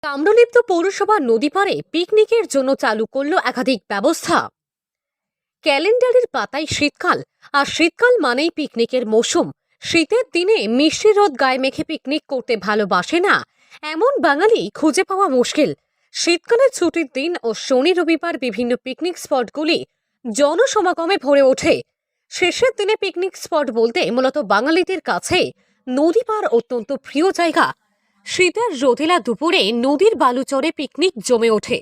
তাম্রলিপ্ত পৌরসভা নদী পাড়ে পিকনিকের জন্য চালু করলো একাধিক ব্যবস্থা। ক্যালেন্ডারের পাতায় শীতকাল, আর শীতকাল মানেই পিকনিকের মৌসুম। শীতের দিনে মিষ্টি রোদ গায়ে মেখে পিকনিক করতে ভালোবাসে না এমন বাঙালি খুঁজে পাওয়া মুশকিল। শীতকালের ছুটির দিন ও শনি রবিবার বিভিন্ন পিকনিক স্পটগুলি জনসমাগমে ভরে ওঠে। শেষের দিনে পিকনিক স্পট বলতে মূলত বাঙালিদের কাছে নদী পাড় অত্যন্ত প্রিয় জায়গা। শীতের রোদেলা দুপুরে নদীর বালুচরে পিকনিক জমে ওঠে।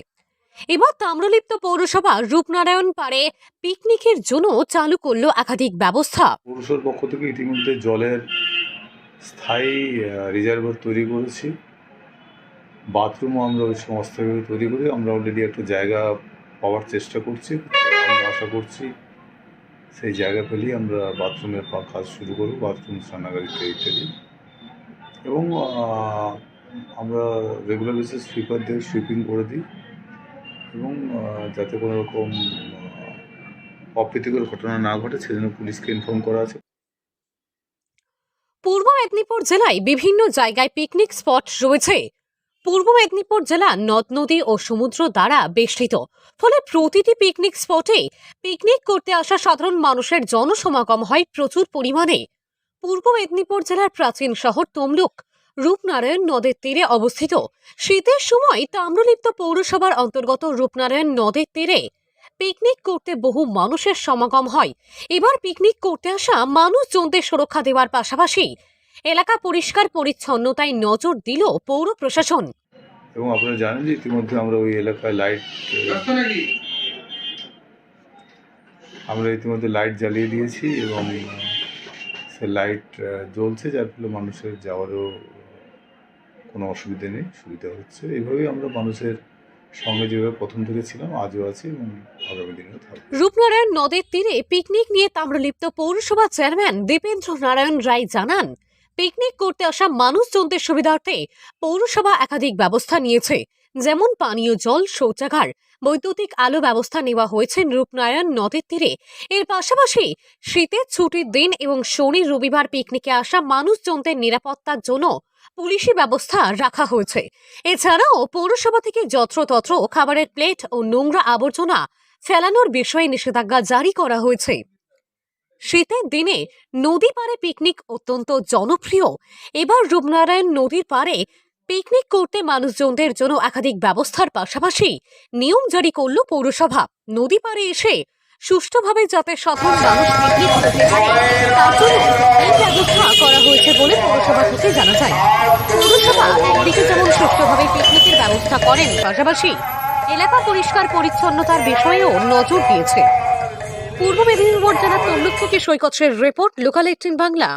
এবার তাম্রলিপ্ত পৌরসভা রূপনারায়ণ পাড়ে পিকনিকের জন্য চালু করলো একাধিক ব্যবস্থা। পৌরসভার পক্ষ থেকে ইতিমধ্যে জলের স্থায়ী রিজার্ভার তৈরি করেছি। বাথরুমও আমরা ওই সংস্থাভাবে তৈরি করে আমরা অলরেডি একটা জায়গা পাওয়ার চেষ্টা করছি। আমরা আশা করছি সেই জায়গা পেলেই আমরা বাথরুমের কাজ শুরু করব, বাথরুম, স্নানাগার ইত্যাদি। এবং আমরা রেগুলার বেসিস সুইপার দিয়ে সুইপিং করে দিই এবং যাতে কোনো রকম অপ্রীতিকর ঘটনা না ঘটে সেজন্য পুলিশকে ইনফর্ম করা আছে। পূর্ব মেদিনীপুর জেলায় বিভিন্ন জায়গায় পিকনিক স্পট রয়েছে। পূর্ব মেদিনীপুর জেলা নদ নদী ও সমুদ্র দ্বারা বেষ্টিত, ফলে প্রতিটি পিকনিক স্পটে পিকনিক করতে আসা সাধারণ মানুষের জনসমাগম হয় প্রচুর পরিমাণে। পূর্ব মেদিনীপুর জেলার প্রাচীন শহর তমলুক রূপনারায়ণ নদের তীরে অবস্থিত। শীতের সময় তাম্রলিপ্ত পৌরসভার অন্তর্গত রূপনারায়ণ নদের তীরে পিকনিক করতে বহু মানুষের সমাগম হয়। এবার পিকনিক করতে আসা মানুষজনদের সুরক্ষা দেওয়ার পাশাপাশি এলাকা পরিষ্কার পরিচ্ছন্নতায় নজর দিল পৌর প্রশাসন। এবং আপনারা জানেন যে ইতিমধ্যে আমরা ওই এলাকায় লাইট জ্বালিয়ে দিয়েছি এবং সে লাইট জ্বলছে, যার ফলে মানুষের যাওয়ারও কোনো অসুবিধা নেই, সুবিধা হচ্ছে। এইভাবেই আমরা মানুষের সঙ্গে যেভাবে প্রথম থেকে ছিলাম আজও আছি এবং আগামী দিনেও থাকব। রূপনারায়ণ নদের তীরে পিকনিক নিয়ে তাম্রলিপ্ত পৌরসভা চেয়ারম্যান দীপেন্দ্র নারায়ণ রায় জানান, পিকনিক করতে আসা মানুষজনদের সুবিধার্থে পৌরসভা একাধিক ব্যবস্থা নিয়েছে, যেমন পানীয় জল, শৌচাগার, বৈদ্যুতিক আলো ব্যবস্থা নেওয়া হয়েছে রূপনারায়ণ নদের তীরে। এর পাশাপাশি শীতের ছুটির দিন এবং শনি রবিবার পিকনিকে আসা মানুষজনদের নিরাপত্তার জন্য পুলিশি ব্যবস্থা রাখা হয়েছে। এছাড়াও পৌরসভা থেকে যত্রতত্র খাবারের প্লেট ও নোংরা আবর্জনা ফেলানোর বিষয়ে নিষেধাজ্ঞা জারি করা হয়েছে। শীতের দিনে নদী পাড়ে পিকনিক অত্যন্ত জনপ্রিয়। এবার রূপনারায়ণ নদীর পাড়ে পিকনিক করতে মানুষজনদের জন্য একাধিক ব্যবস্থার পাশাপাশি নিয়ম জারি করল পৌরসভা। নদী পাড়ে এসে সুষ্ঠুভাবে যাতে সাধারণ মানুষ পিকনিক করতে পারে তার জন্য এই ব্যবস্থা করা হয়েছে বলে পৌরসভা থেকে জানা যায়। পৌরসভা একদিকে যেমন সুষ্ঠুভাবে পিকনিকের ব্যবস্থা করেন, পাশাপাশি এলাকা পরিষ্কার পরিচ্ছন্নতার বিষয়েও নজর দিয়েছে। পূর্ব মেদিনীপুর জেলার তমলুক থেকে সৈকত রিপোর্ট, লোকাল 18 বাংলা।